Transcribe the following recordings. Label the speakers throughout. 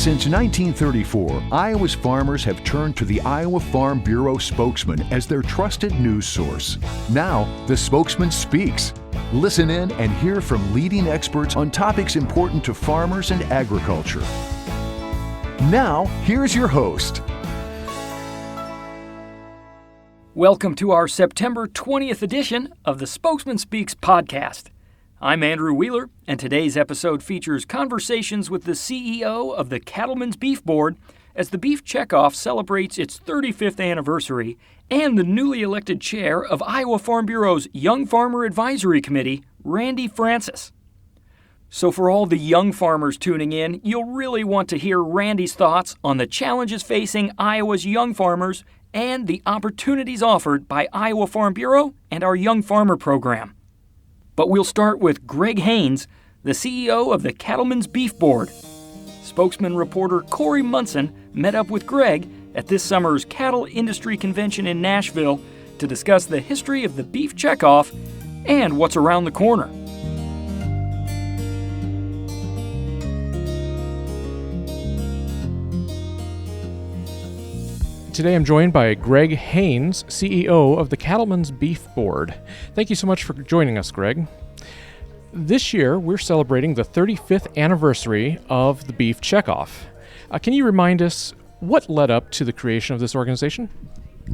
Speaker 1: Since 1934, Iowa's farmers have turned to the Iowa Farm Bureau spokesman as their trusted news source. Now, the Spokesman Speaks. Listen in and hear from leading experts on topics important to farmers and agriculture. Now, here's your host.
Speaker 2: Welcome to our September 20th edition of the Spokesman Speaks podcast. I'm Andrew Wheeler, and today's episode features conversations with the CEO of the Cattlemen's Beef Board as the Beef Checkoff celebrates its 35th anniversary, and the newly elected chair of Iowa Farm Bureau's Young Farmer Advisory Committee, Randy Francis. So for all the young farmers tuning in, you'll really want to hear Randy's thoughts on the challenges facing Iowa's young farmers and the opportunities offered by Iowa Farm Bureau and our Young Farmer program. But we'll start with Greg Haynes, the CEO of the Cattlemen's Beef Board. Spokesman reporter Corey Munson met up with Greg at this summer's Cattle Industry Convention in Nashville to discuss the history of the Beef Checkoff and what's around the corner.
Speaker 3: Today I'm joined by Greg Haynes, CEO of the Cattlemen's Beef Board. Thank you so much for joining us, Greg. This year we're celebrating the 35th anniversary of the Beef Checkoff. Can you remind us what led up to the creation of this organization?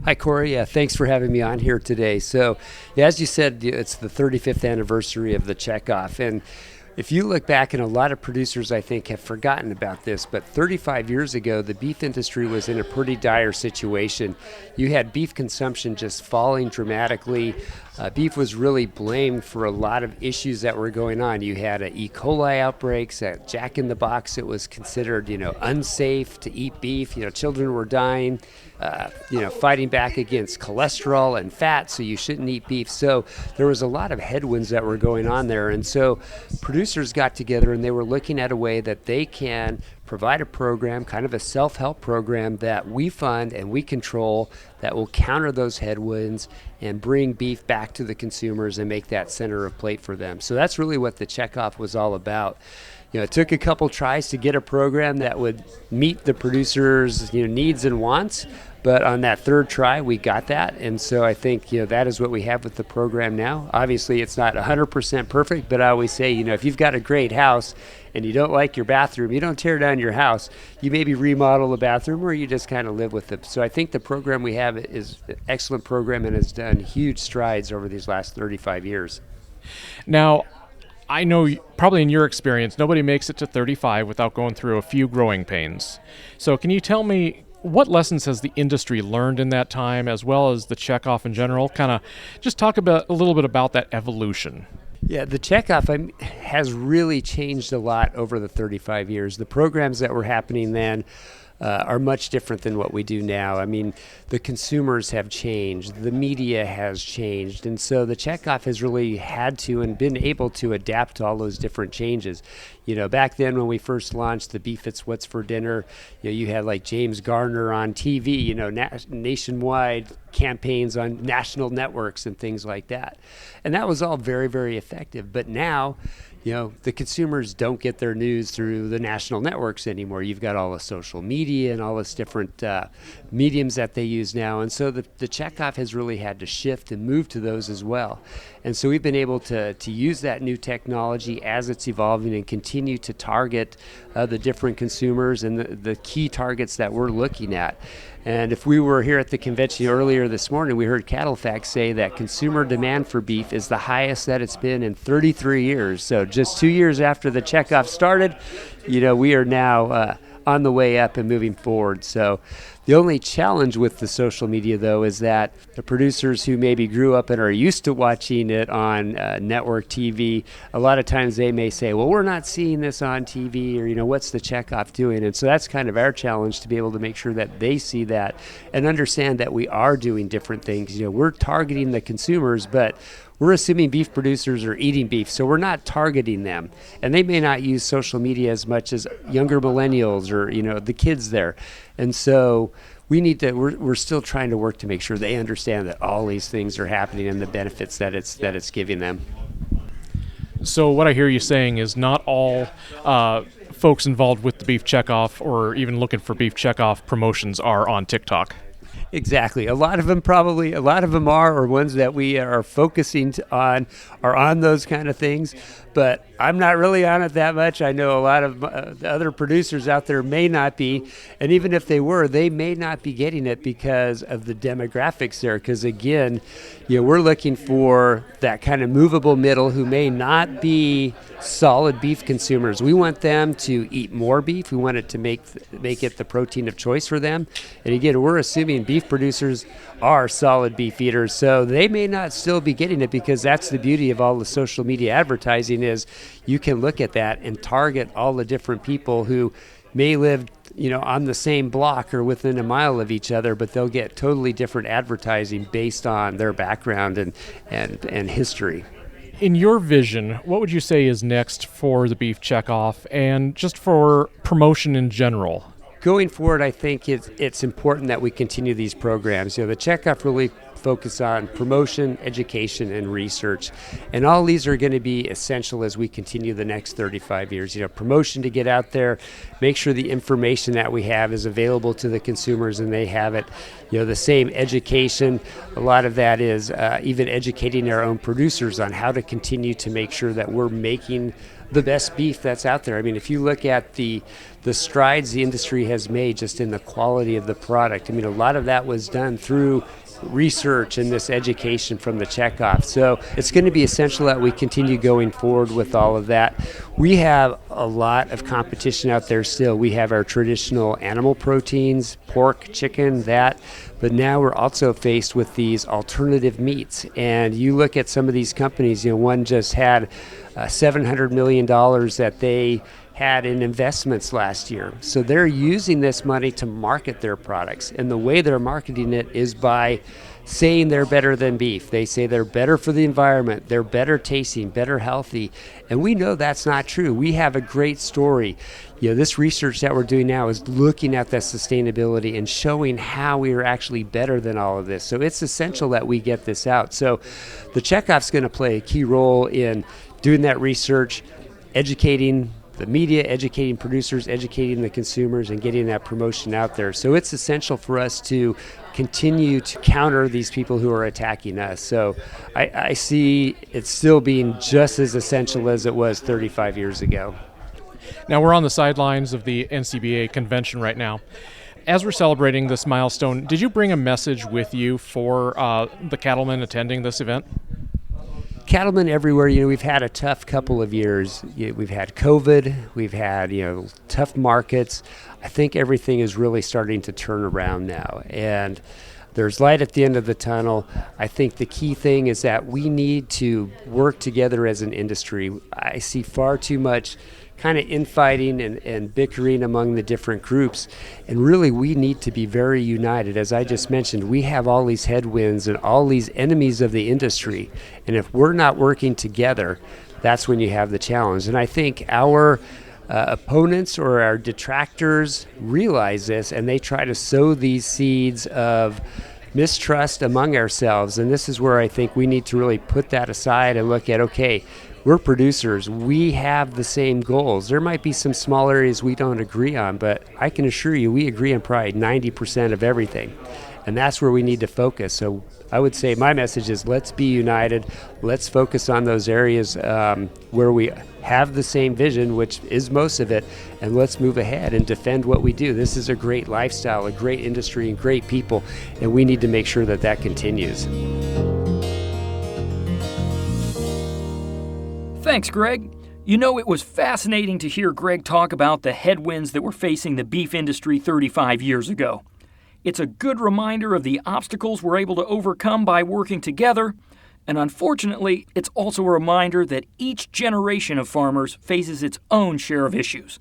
Speaker 4: Hi, Corey. Thanks for having me on here today. So, as you said, it's the 35th anniversary of the Checkoff, and if you look back, and a lot of producers, I think, have forgotten about this, but 35 years ago, the beef industry was in a pretty dire situation. You had beef consumption just falling dramatically. Beef was really blamed for a lot of issues that were going on. You had E. coli outbreaks at Jack in the Box. It was considered, unsafe to eat beef. Children were dying. Fighting back against cholesterol and fat, so you shouldn't eat beef. So there was a lot of headwinds that were going on there. And so producers got together and they were looking at a way that they can provide a program, kind of a self-help program that we fund and we control that will counter those headwinds and bring beef back to the consumers and make that center of plate for them. So that's really what the Checkoff was all about. It took a couple tries to get a program that would meet the producers' needs and wants, but on that third try, we got that. And so I think that is what we have with the program now. Obviously, it's not 100% perfect, but I always say, if you've got a great house and you don't like your bathroom, you don't tear down your house. You maybe remodel the bathroom or you just kind of live with it. So I think the program we have is an excellent program and has done huge strides over these last 35 years.
Speaker 3: Now, I know probably in your experience, nobody makes it to 35 without going through a few growing pains. So can you tell me what lessons has the industry learned in that time, as well as the Checkoff in general? Kind of just talk about a little bit about that evolution.
Speaker 4: Yeah, the Checkoff has really changed a lot over the 35 years. The programs that were happening then are much different than what we do now. I mean, the consumers have changed, the media has changed, and so the Checkoff has really had to and been able to adapt to all those different changes. Back then when we first launched the Beef It's What's for Dinner, you had like James Garner on TV, nationwide campaigns on national networks and things like that. And that was all very, very effective. But now, the consumers don't get their news through the national networks anymore. You've got all the social media and all this different mediums that they use now. And so the Checkoff has really had to shift and move to those as well. And so we've been able to use that new technology as it's evolving and continue to target the different consumers and the key targets that we're looking at. And if we were here at the convention earlier this morning, we heard CattleFax say that consumer demand for beef is the highest that it's been in 33 years. So just 2 years after the Checkoff started, we are now on the way up and moving forward. So the only challenge with the social media, though, is that the producers who maybe grew up and are used to watching it on network TV, a lot of times they may say, well, we're not seeing this on TV, or, what's the Checkoff doing? And so that's kind of our challenge, to be able to make sure that they see that and understand that we are doing different things. We're targeting the consumers, but we're assuming beef producers are eating beef, so we're not targeting them. And they may not use social media as much as younger millennials or, the kids there. And so we're still trying to work to make sure they understand that all these things are happening and the benefits that it's giving them.
Speaker 3: So what I hear you saying is not all folks involved with the Beef Checkoff or even looking for Beef Checkoff promotions are on TikTok.
Speaker 4: Exactly. A lot of them are, or ones that we are focusing on are on those kind of things. But I'm not really on it that much. I know a lot of the other producers out there may not be. And even if they were, they may not be getting it because of the demographics there. Because again, we're looking for that kind of movable middle who may not be solid beef consumers. We want them to eat more beef. We want it to make it the protein of choice for them. And again, we're assuming beef producers are solid beef eaters, so they may not still be getting it, because that's the beauty of all the social media advertising is you can look at that and target all the different people who may live on the same block or within a mile of each other, but they'll get totally different advertising based on their background and history.
Speaker 3: In your vision, what would you say is next for the Beef Checkoff and just for promotion in general?
Speaker 4: Going forward, I think it's important that we continue these programs. The Checkoff really focus on promotion, education, and research. And all these are going to be essential as we continue the next 35 years. Promotion to get out there, make sure the information that we have is available to the consumers and they have it. The same education, a lot of that is even educating our own producers on how to continue to make sure that we're making the best beef that's out there. I mean, if you look at the strides the industry has made just in the quality of the product, a lot of that was done through research and this education from the Checkoff. So it's going to be essential that we continue going forward with all of that. We have a lot of competition out there still. We have our traditional animal proteins, pork, chicken, but now we're also faced with these alternative meats. And you look at some of these companies, one just had $700 million that they had in investments last year. So they're using this money to market their products. And the way they're marketing it is by saying they're better than beef. They say they're better for the environment, they're better tasting, better healthy. And we know that's not true. We have a great story. This research that we're doing now is looking at that sustainability and showing how we are actually better than all of this. So it's essential that we get this out. So the Checkoff's going to play a key role in doing that research, educating the media, educating producers, educating the consumers, and getting that promotion out there. So it's essential for us to continue to counter these people who are attacking us. So I see it still being just as essential as it was 35 years ago.
Speaker 3: Now, we're on the sidelines of the NCBA convention right now. As we're celebrating this milestone, did you bring a message with you for the cattlemen attending this event?
Speaker 4: Cattlemen everywhere, we've had a tough couple of years. We've had COVID, we've had, tough markets. I think everything is really starting to turn around now, and there's light at the end of the tunnel. I think the key thing is that we need to work together as an industry. I see far too much kind of infighting and bickering among the different groups. And really, we need to be very united. As I just mentioned, we have all these headwinds and all these enemies of the industry. And if we're not working together, that's when you have the challenge. And I think our opponents or our detractors realize this, and they try to sow these seeds of mistrust among ourselves. And this is where I think we need to really put that aside and look at, okay, we're producers. We have the same goals. There might be some small areas we don't agree on, but I can assure you we agree on probably 90% of everything. And that's where we need to focus. So I would say my message is let's be united. Let's focus on those areas where we have the same vision, which is most of it, and let's move ahead and defend what we do. This is a great lifestyle, a great industry, and great people, and we need to make sure that that continues.
Speaker 2: Thanks, Greg. It was fascinating to hear Greg talk about the headwinds that were facing the beef industry 35 years ago. It's a good reminder of the obstacles we're able to overcome by working together, and unfortunately, it's also a reminder that each generation of farmers faces its own share of issues.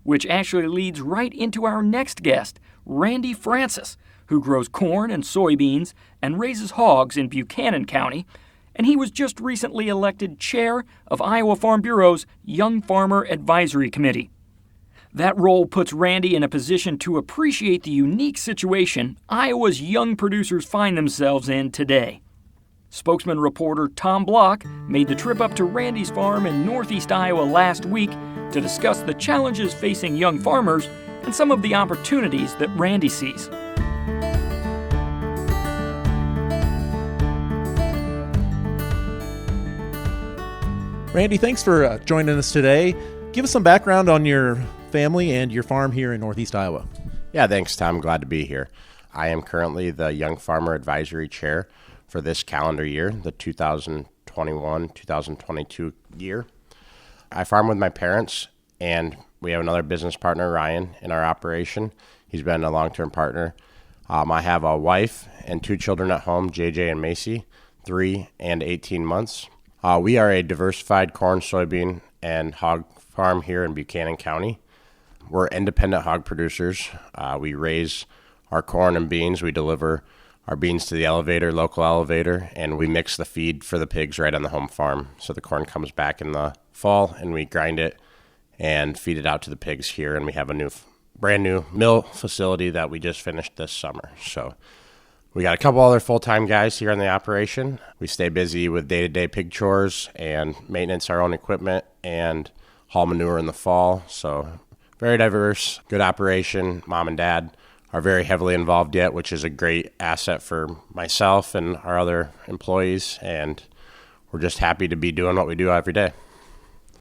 Speaker 2: Which actually leads right into our next guest, Randy Francis, who grows corn and soybeans and raises hogs in Buchanan County, and he was just recently elected chair of Iowa Farm Bureau's Young Farmer Advisory Committee. That role puts Randy in a position to appreciate the unique situation Iowa's young producers find themselves in today. Spokesman reporter Tom Block made the trip up to Randy's farm in northeast Iowa last week to discuss the challenges facing young farmers and some of the opportunities that Randy sees.
Speaker 5: Randy, thanks for joining us today. Give us some background on your family and your farm here in Northeast Iowa.
Speaker 6: Yeah, thanks, Tom. Glad to be here. I am currently the Young Farmer Advisory Chair for this calendar year, the 2021-2022 year. I farm with my parents, and we have another business partner, Ryan, in our operation. He's been a long-term partner. I have a wife and 2 children at home, JJ and Macy, 3 and 18 months. We are a diversified corn, soybean, and hog farm here in Buchanan County. We're independent hog producers. We raise our corn and beans. We deliver our beans to the local elevator, and we mix the feed for the pigs right on the home farm. So the corn comes back in the fall, and we grind it and feed it out to the pigs here. And we have a brand new mill facility that we just finished this summer. So we got a couple other full-time guys here in the operation. We stay busy with day-to-day pig chores and maintenance our own equipment and haul manure in the fall. So very diverse, good operation. Mom and Dad are very heavily involved yet, which is a great asset for myself and our other employees. And we're just happy to be doing what we do every day.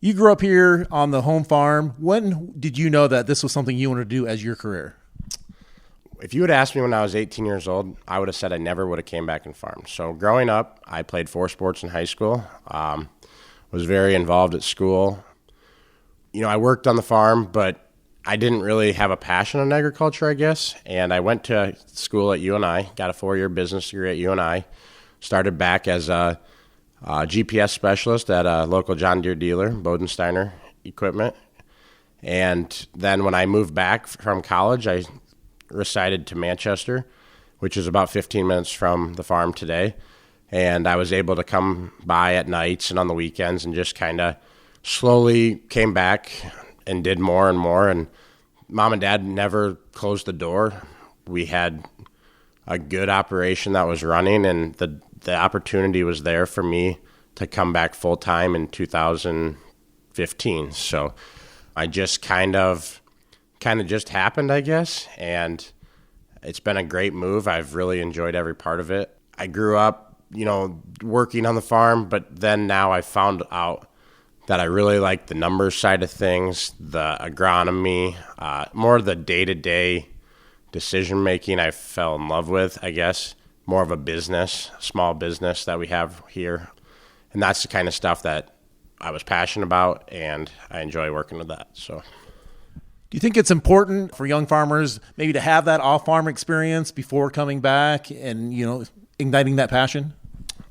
Speaker 5: You grew up here on the home farm. When did you know that this was something you wanted to do as your career?
Speaker 6: If you had asked me when I was 18 years old, I would have said I never would have came back and farmed. So growing up, I played 4 sports in high school, was very involved at school. I worked on the farm, but I didn't really have a passion in agriculture, I guess. And I went to school at UNI, got a 4-year business degree at UNI, started back as a GPS specialist at a local John Deere dealer, Bodensteiner Equipment. And then when I moved back from college, I resided to Manchester, which is about 15 minutes from the farm today. And I was able to come by at nights and on the weekends and just kind of slowly came back and did more and more. And Mom and Dad never closed the door. We had a good operation that was running, and the opportunity was there for me to come back full time in 2015. So I just kind of just happened, I guess, and it's been a great move. I've really enjoyed every part of it. I grew up, working on the farm, but then now I found out that I really like the numbers side of things, the agronomy, more the day-to-day decision-making I fell in love with, I guess. More of a business, small business that we have here. And that's the kind of stuff that I was passionate about, and I enjoy working with that. So,
Speaker 5: do you think it's important for young farmers maybe to have that off-farm experience before coming back and, igniting that passion?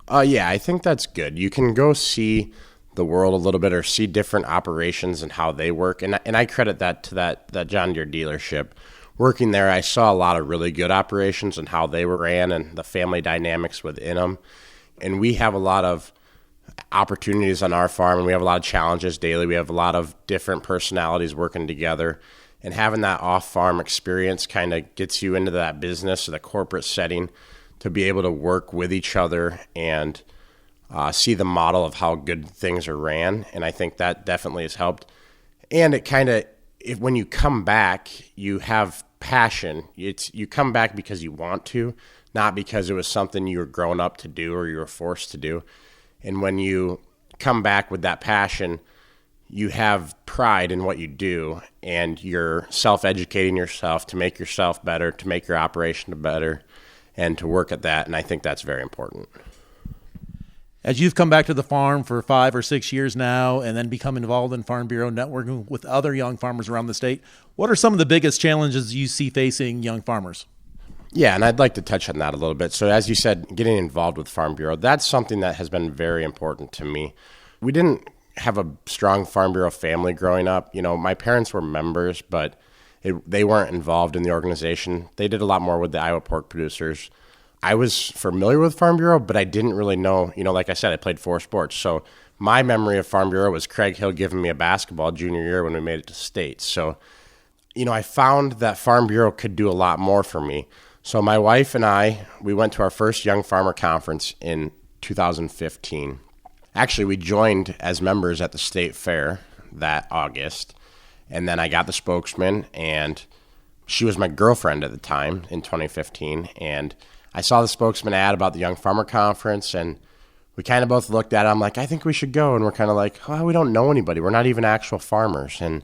Speaker 6: Yeah, I think that's good. You can go see the world a little bit or see different operations and how they work. And I credit that to that John Deere dealership. Working there, I saw a lot of really good operations and how they were ran and the family dynamics within them. And we have a lot of opportunities on our farm, and we have a lot of challenges daily. We have a lot of different personalities working together. And having that off-farm experience kind of gets you into that business or the corporate setting to be able to work with each other and see the model of how good things are ran. And I think that definitely has helped. And it kind of, when you come back, you have passion. You come back because you want to, not because it was something you were grown up to do or you were forced to do. And when you come back with that passion, you have pride in what you do, and you're self-educating yourself to make yourself better, to make your operation better, and to work at that. And I think that's very important.
Speaker 5: As you've come back to the farm for 5 or 6 years now and then become involved in Farm Bureau networking with other young farmers around the state, what are some of the biggest challenges you see facing young farmers?
Speaker 6: Yeah, and I'd like to touch on that a little bit. So as you said, getting involved with Farm Bureau, that's something that has been very important to me. We didn't have a strong Farm Bureau family growing up. My parents were members, but they weren't involved in the organization. They did a lot more with the Iowa pork producers. I was familiar with Farm Bureau, but I didn't really know, like I said, I played 4 sports. So my memory of Farm Bureau was Craig Hill giving me a basketball junior year when we made it to state. So, I found that Farm Bureau could do a lot more for me. So my wife and I, we went to our first Young Farmer Conference in 2015. Actually, we joined as members at the state fair that August, and then I got the Spokesman, and she was my girlfriend at the time in 2015, and I saw the Spokesman ad about the Young Farmer Conference, and we kind of both looked at it. I'm like, I think we should go, and we're kind of like, oh, we don't know anybody. We're not even actual farmers, and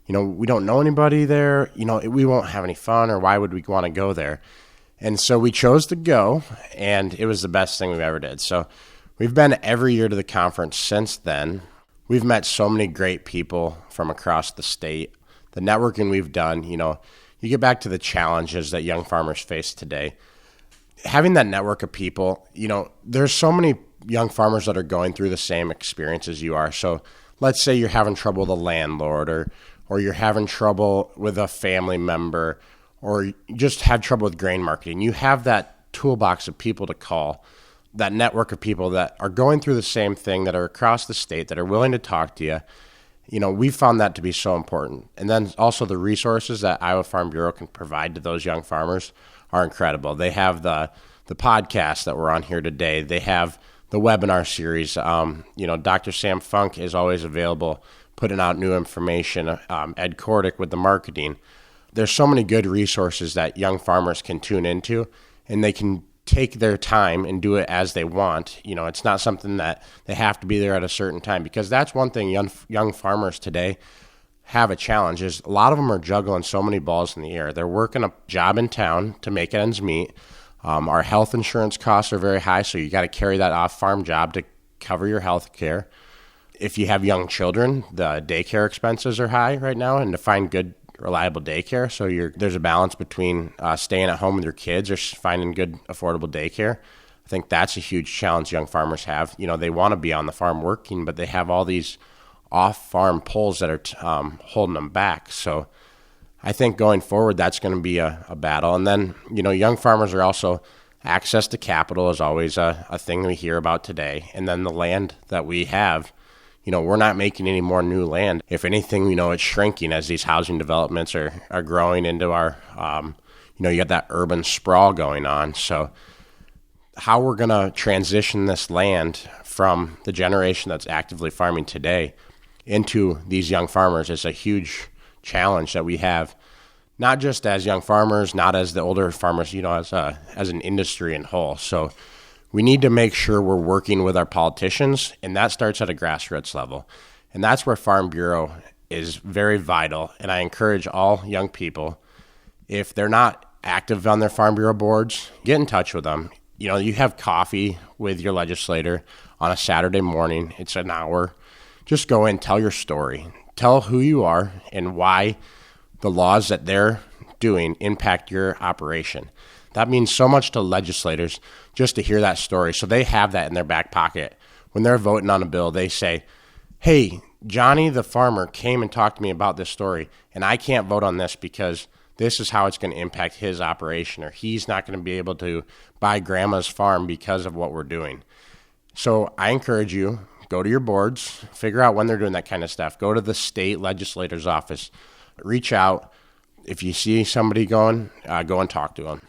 Speaker 6: we don't know anybody there. We won't have any fun, or why would we want to go there? And so we chose to go, and it was the best thing we've ever did. So we've been every year to the conference since then. We've met so many great people from across the state. The networking we've done, you get back to the challenges that young farmers face today. Having that network of people, there's so many young farmers that are going through the same experience as you are. So let's say you're having trouble with a landlord, or you're having trouble with a family member, or you just have trouble with grain marketing. You have that toolbox of people to call, that network of people that are going through the same thing, that are across the state, that are willing to talk to you. We found that to be so important. And then also the resources that Iowa Farm Bureau can provide to those young farmers are incredible. They have the podcast that we're on here today. They have the webinar series. Dr. Sam Funk is always available, putting out new information. Ed Kordick with the marketing. There's so many good resources that young farmers can tune into, and they can take their time and do it as they want. It's not something that they have to be there at a certain time, because that's one thing young farmers today have a challenge is a lot of them are juggling so many balls in the air. They're working a job in town to make ends meet. Our health insurance costs are very high, so you got to carry that off-farm job to cover your health care. If you have young children, the daycare expenses are high right now, and to find good, reliable daycare. So there's a balance between staying at home with your kids or finding good, affordable daycare. I think that's a huge challenge young farmers have. They want to be on the farm working, but they have all these off-farm pulls that are holding them back. So I think going forward, that's going to be a battle. And then, young farmers are also, access to capital is always a thing we hear about today. And then the land that we have, we're not making any more new land. If anything, it's shrinking as these housing developments are growing into our, you got that urban sprawl going on. So how we're going to transition this land from the generation that's actively farming today into these young farmers is a huge challenge that we have, not just as young farmers, not as the older farmers, as an industry in whole. So we need to make sure we're working with our politicians, and that starts at a grassroots level. And that's where Farm Bureau is very vital. And I encourage all young people, if they're not active on their Farm Bureau boards, get in touch with them. You have coffee with your legislator on a Saturday morning. It's an hour. Just go in, tell your story. Tell who you are and why the laws that they're doing impact your operation. That means so much to legislators just to hear that story. So they have that in their back pocket. When they're voting on a bill, they say, hey, Johnny the farmer came and talked to me about this story, and I can't vote on this because this is how it's going to impact his operation, or he's not going to be able to buy grandma's farm because of what we're doing. So I encourage you, go to your boards, figure out when they're doing that kind of stuff. Go to the state legislator's office, reach out. If you see somebody going, go and talk to them.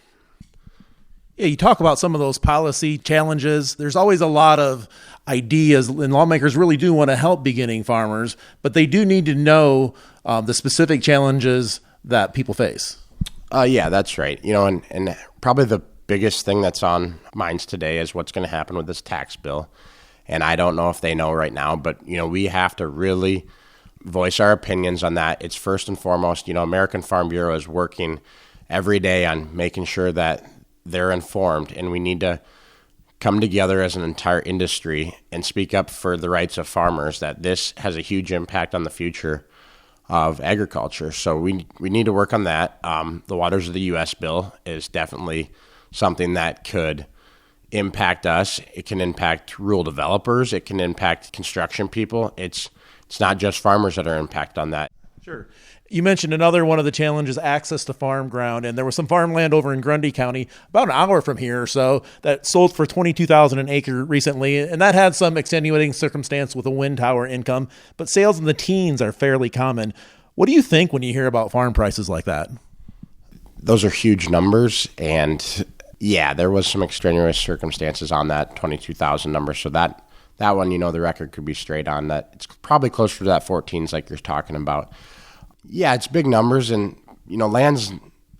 Speaker 5: Yeah, you talk about some of those policy challenges. There's always a lot of ideas, and lawmakers really do want to help beginning farmers, but they do need to know the specific challenges that people face.
Speaker 6: Yeah, that's right. And probably the biggest thing that's on minds today is what's going to happen with this tax bill. And I don't know if they know right now, but, we have to really voice our opinions on that. It's first and foremost, American Farm Bureau is working every day on making sure that they're informed, and we need to come together as an entire industry and speak up for the rights of farmers, that this has a huge impact on the future of agriculture. So we need to work on that. The Waters of the U.S. bill is definitely something that could impact us. It can impact rural developers. It can impact construction people. It's not just farmers that are impacted on that.
Speaker 5: Sure. You mentioned another one of the challenges, access to farm ground, and there was some farmland over in Grundy County, about an hour from here or so, that sold for $22,000 an acre recently, and that had some extenuating circumstance with a wind tower income, but sales in the teens are fairly common. What do you think when you hear about farm prices like that?
Speaker 6: Those are huge numbers, and Yeah, there was some extraneous circumstances on that 22,000 number. So that one, the record could be straight on that. It's probably closer to that 14s like you're talking about. Yeah, it's big numbers, and, lands,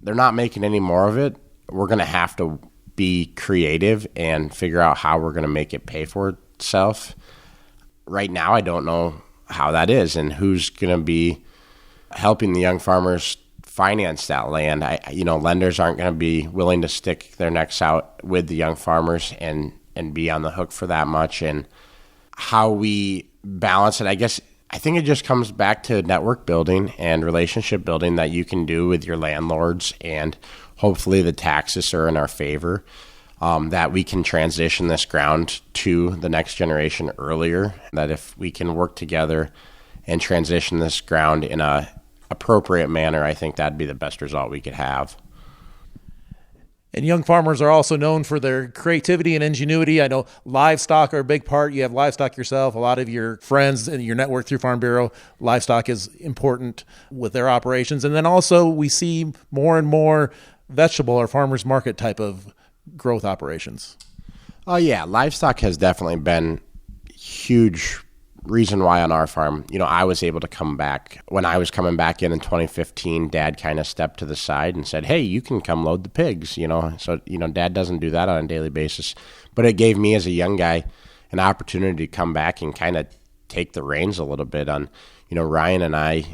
Speaker 6: they're not making any more of it. We're going to have to be creative and figure out how we're going to make it pay for itself. Right now, I don't know how that is and who's going to be helping the young farmers finance that land. Lenders aren't going to be willing to stick their necks out with the young farmers and be on the hook for that much. And how we balance it, I think it just comes back to network building and relationship building that you can do with your landlords, and hopefully the taxes are in our favor, that we can transition this ground to the next generation earlier, that if we can work together and transition this ground in a appropriate manner, I think that'd be the best result we could have.
Speaker 5: And young farmers are also known for their creativity and ingenuity. I know livestock are a big part. You have livestock yourself. A lot of your friends in your network through Farm Bureau, livestock is important with their operations. And then also we see more and more vegetable or farmers market type of growth operations.
Speaker 6: Oh, yeah. Livestock has definitely been huge reason why on our farm, I was able to come back. When I was coming back in 2015, Dad kind of stepped to the side and said, hey, you can come load the pigs, So, Dad doesn't do that on a daily basis. But it gave me as a young guy an opportunity to come back and kind of take the reins a little bit on, Ryan and I,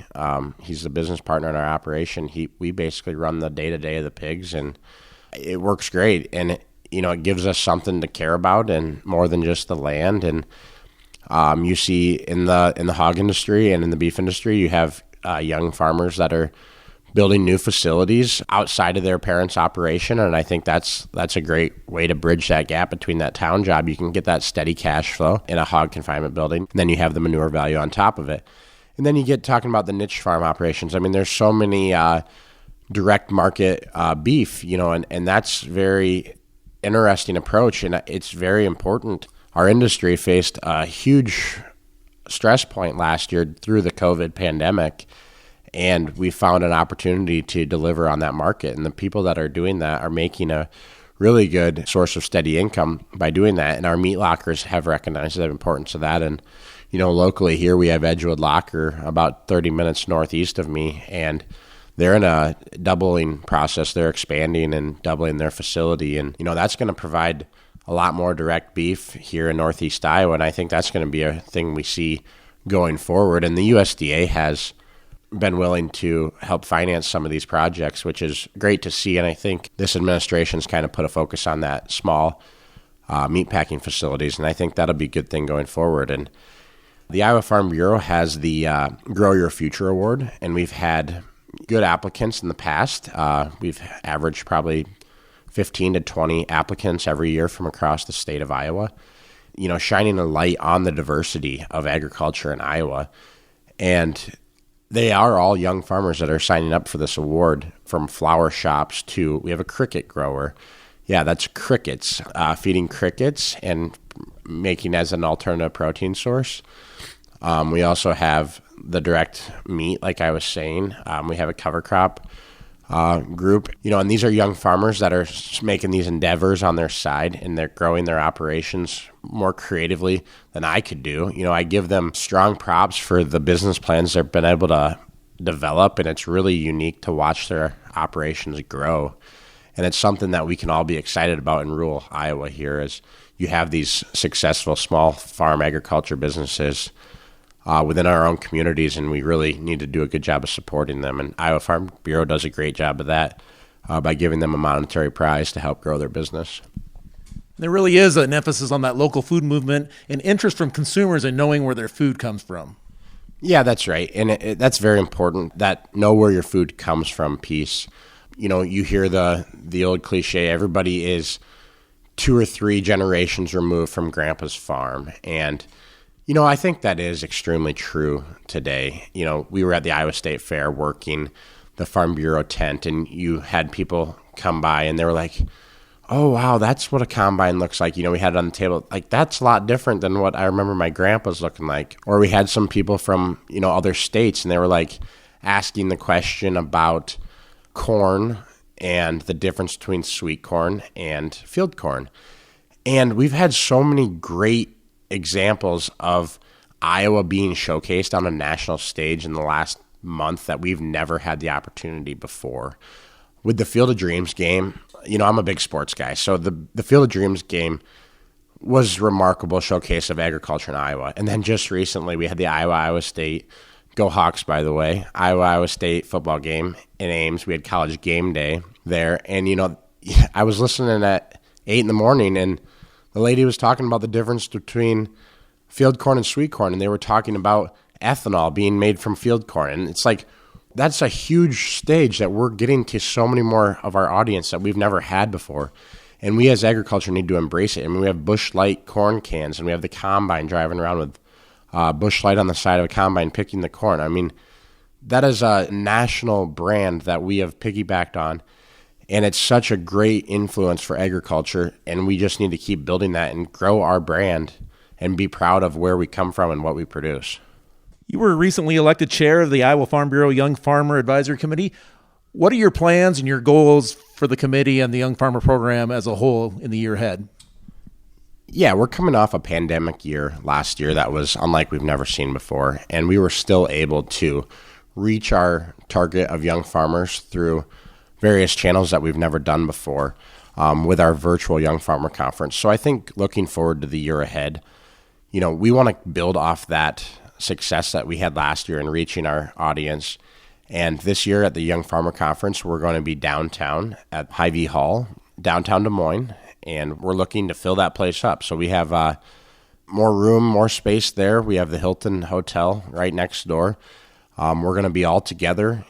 Speaker 6: he's the business partner in our operation. We basically run the day-to-day of the pigs, and it works great. And, it gives us something to care about and more than just the land. And you see in the hog industry and in the beef industry, you have young farmers that are building new facilities outside of their parents' operation, and I think that's a great way to bridge that gap between that town job. You can get that steady cash flow in a hog confinement building, and then you have the manure value on top of it. And then you get talking about the niche farm operations. I mean, there's so many direct market beef, and that's very interesting approach, and it's very important. Our industry faced a huge stress point last year through the COVID pandemic, and we found an opportunity to deliver on that market. And the people that are doing that are making a really good source of steady income by doing that. And our meat lockers have recognized the importance of that. And, locally here we have Edgewood Locker about 30 minutes northeast of me, and they're in a doubling process. They're expanding and doubling their facility. And, that's going to provide a lot more direct beef here in Northeast Iowa, and I think that's going to be a thing we see going forward. And the USDA has been willing to help finance some of these projects, which is great to see. And I think this administration's kind of put a focus on that small meatpacking facilities, and I think that'll be a good thing going forward. And the Iowa Farm Bureau has the Grow Your Future Award, and we've had good applicants in the past. We've averaged probably 15 to 20 applicants every year from across the state of Iowa, shining a light on the diversity of agriculture in Iowa. And they are all young farmers that are signing up for this award, from flower shops to, we have a cricket grower. Yeah, that's crickets, feeding crickets and making as an alternative protein source. We also have the direct meat, like I was saying. We have a cover crop group, and these are young farmers that are making these endeavors on their side, and they're growing their operations more creatively than I could do. I give them strong props for the business plans they've been able to develop, and it's really unique to watch their operations grow. And it's something that we can all be excited about in rural Iowa here, as you have these successful small farm agriculture businesses within our own communities, and we really need to do a good job of supporting them. And Iowa Farm Bureau does a great job of that by giving them a monetary prize to help grow their business.
Speaker 5: There really is an emphasis on that local food movement and interest from consumers in knowing where their food comes from.
Speaker 6: Yeah, that's right. And that's very important, that know where your food comes from piece. You hear the old cliche, everybody is 2 or 3 generations removed from grandpa's farm. And I think that is extremely true today. We were at the Iowa State Fair working the Farm Bureau tent, and you had people come by and they were like, oh, wow, that's what a combine looks like. We had it on the table. Like, that's a lot different than what I remember my grandpa's looking like. Or we had some people from, other states, and they were like asking the question about corn and the difference between sweet corn and field corn. And we've had so many great examples of Iowa being showcased on a national stage in the last month that we've never had the opportunity before. With the Field of Dreams game, I'm a big sports guy, so the Field of Dreams game was a remarkable showcase of agriculture in Iowa. And then just recently we had the Iowa State, go Hawks by the way, Iowa State football game in Ames. We had college game day there, and I was listening at 8 in the morning, and the lady was talking about the difference between field corn and sweet corn, and they were talking about ethanol being made from field corn. And it's like, that's a huge stage that we're getting to so many more of our audience that we've never had before. And we as agriculture need to embrace it. I mean, we have Busch Light corn cans, and we have the combine driving around with Busch Light on the side of a combine picking the corn. I mean, that is a national brand that we have piggybacked on, and it's such a great influence for agriculture, and we just need to keep building that and grow our brand and be proud of where we come from and what we produce.
Speaker 5: You were recently elected chair of the Iowa Farm Bureau Young Farmer Advisory Committee. What are your plans and your goals for the committee and the Young Farmer program as a whole in the year ahead?
Speaker 6: Yeah, we're coming off a pandemic year last year that was unlike we've never seen before, and we were still able to reach our target of young farmers through various channels that we've never done before with our virtual Young Farmer Conference. So I think looking forward to the year ahead, we want to build off that success that we had last year in reaching our audience. And this year at the Young Farmer Conference, we're going to be downtown at Hy-Vee Hall, downtown Des Moines, and we're looking to fill that place up. So we have more room, more space there. We have the Hilton Hotel right next door. We're going to be all together,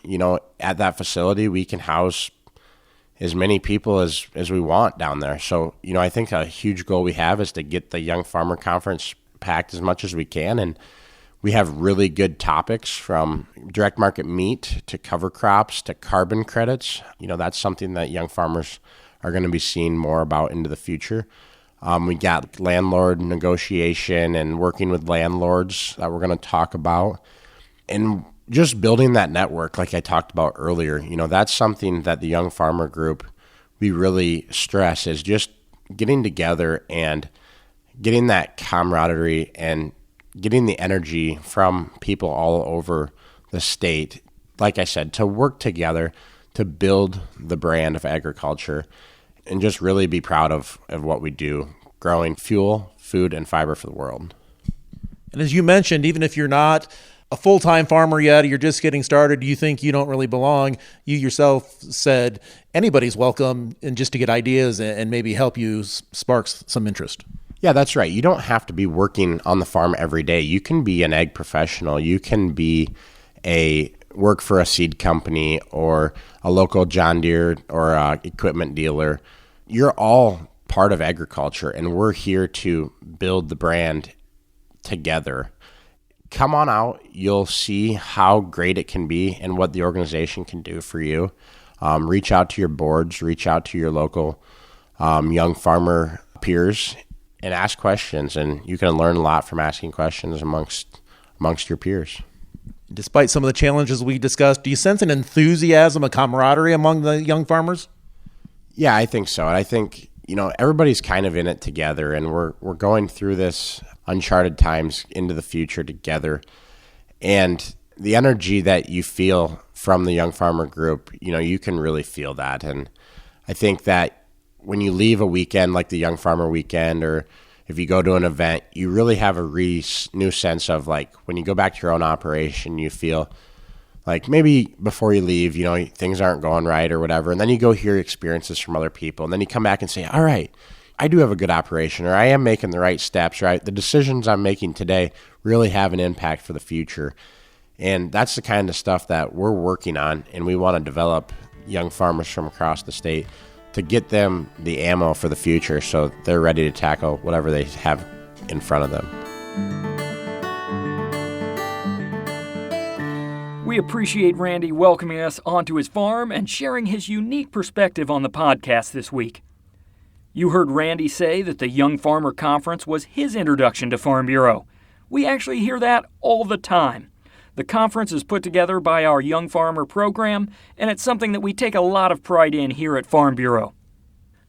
Speaker 6: at that facility. We can house as many people as we want down there. So, I think a huge goal we have is to get the Young Farmer Conference packed as much as we can. And we have really good topics from direct market meat to cover crops to carbon credits. That's something that young farmers are going to be seeing more about into the future. We got landlord negotiation and working with landlords that we're going to talk about. And just building that network, like I talked about earlier, that's something that the Young Farmer Group, we really stress, is just getting together and getting that camaraderie and getting the energy from people all over the state, like I said, to work together to build the brand of agriculture and just really be proud of what we do, growing fuel, food, and fiber for the world.
Speaker 5: And as you mentioned, even if you're not a full-time farmer yet, you're just getting started, you think you don't really belong, you yourself said anybody's welcome, and just to get ideas and maybe help you sparks some interest.
Speaker 6: Yeah, that's right. You don't have to be working on the farm every day. You can be an ag professional. You can be work for a seed company or a local John Deere or equipment dealer. You're all part of agriculture, and we're here to build the brand together. Come on out. You'll see how great it can be and what the organization can do for you. Reach out to your boards, reach out to your local young farmer peers, and ask questions. And you can learn a lot from asking questions amongst your peers.
Speaker 5: Despite some of the challenges we discussed, do you sense an enthusiasm, a camaraderie among the young farmers?
Speaker 6: Yeah, I think so. And I think, everybody's kind of in it together, and we're going through this uncharted times into the future together. And the energy that you feel from the Young Farmer Group, you can really feel that. And I think that when you leave a weekend like the Young Farmer Weekend, or if you go to an event, you really have a new sense of, like, when you go back to your own operation, you feel like maybe before you leave, things aren't going right or whatever. And then you go hear experiences from other people. And then you come back and say, all right, I do have a good operation, or I am making the right steps, right? The decisions I'm making today really have an impact for the future. And that's the kind of stuff that we're working on. And we want to develop young farmers from across the state to get them the ammo for the future so they're ready to tackle whatever they have in front of them.
Speaker 2: We appreciate Randy welcoming us onto his farm and sharing his unique perspective on the podcast this week. You heard Randy say that the Young Farmer Conference was his introduction to Farm Bureau. We actually hear that all the time. The conference is put together by our Young Farmer program, and it's something that we take a lot of pride in here at Farm Bureau.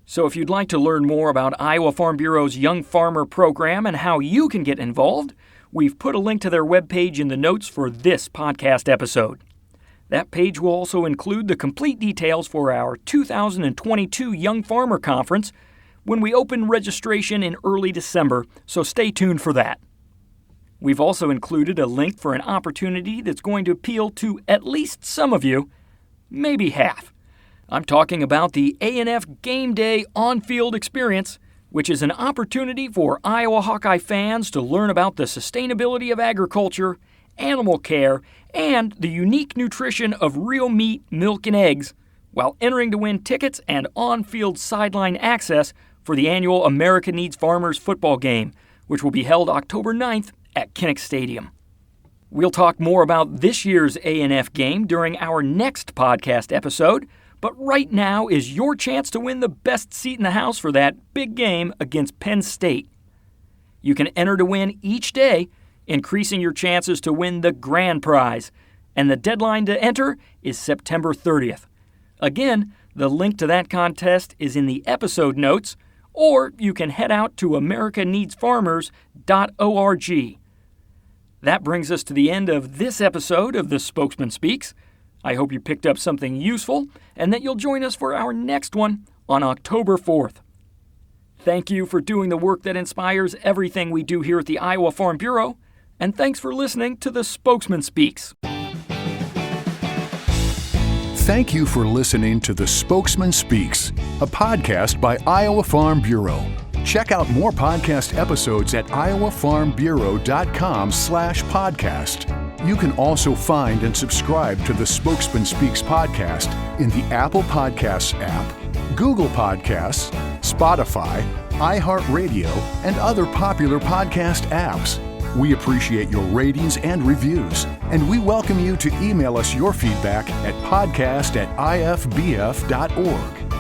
Speaker 2: So if you'd like to learn more about Iowa Farm Bureau's Young Farmer program and how you can get involved, we've put a link to their webpage in the notes for this podcast episode. That page will also include the complete details for our 2022 Young Farmer Conference when we open registration in early December, so stay tuned for that. We've also included a link for an opportunity that's going to appeal to at least some of you, maybe half. I'm talking about the A&F Game Day on-field experience, which is an opportunity for Iowa Hawkeye fans to learn about the sustainability of agriculture, animal care, and the unique nutrition of real meat, milk, and eggs, while entering to win tickets and on-field sideline access for the annual America Needs Farmers football game, which will be held October 9th at Kinnick Stadium. We'll talk more about this year's A&F game during our next podcast episode, but right now is your chance to win the best seat in the house for that big game against Penn State. You can enter to win each day, increasing your chances to win the grand prize, and the deadline to enter is September 30th. Again, the link to that contest is in the episode notes, or you can head out to americaneedsfarmers.org. That brings us to the end of this episode of the Spokesman Speaks. I hope you picked up something useful and that you'll join us for our next one on October 4th. Thank you for doing the work that inspires everything we do here at the Iowa Farm Bureau, and thanks for listening to the Spokesman Speaks.
Speaker 1: Thank you for listening to The Spokesman Speaks, a podcast by Iowa Farm Bureau. Check out more podcast episodes at iowafarmbureau.com/podcast. You can also find and subscribe to the Spokesman Speaks podcast in the Apple Podcasts app, Google Podcasts, Spotify, iHeartRadio, and other popular podcast apps. We appreciate your ratings and reviews, and we welcome you to email us your feedback at podcast@ifbf.org.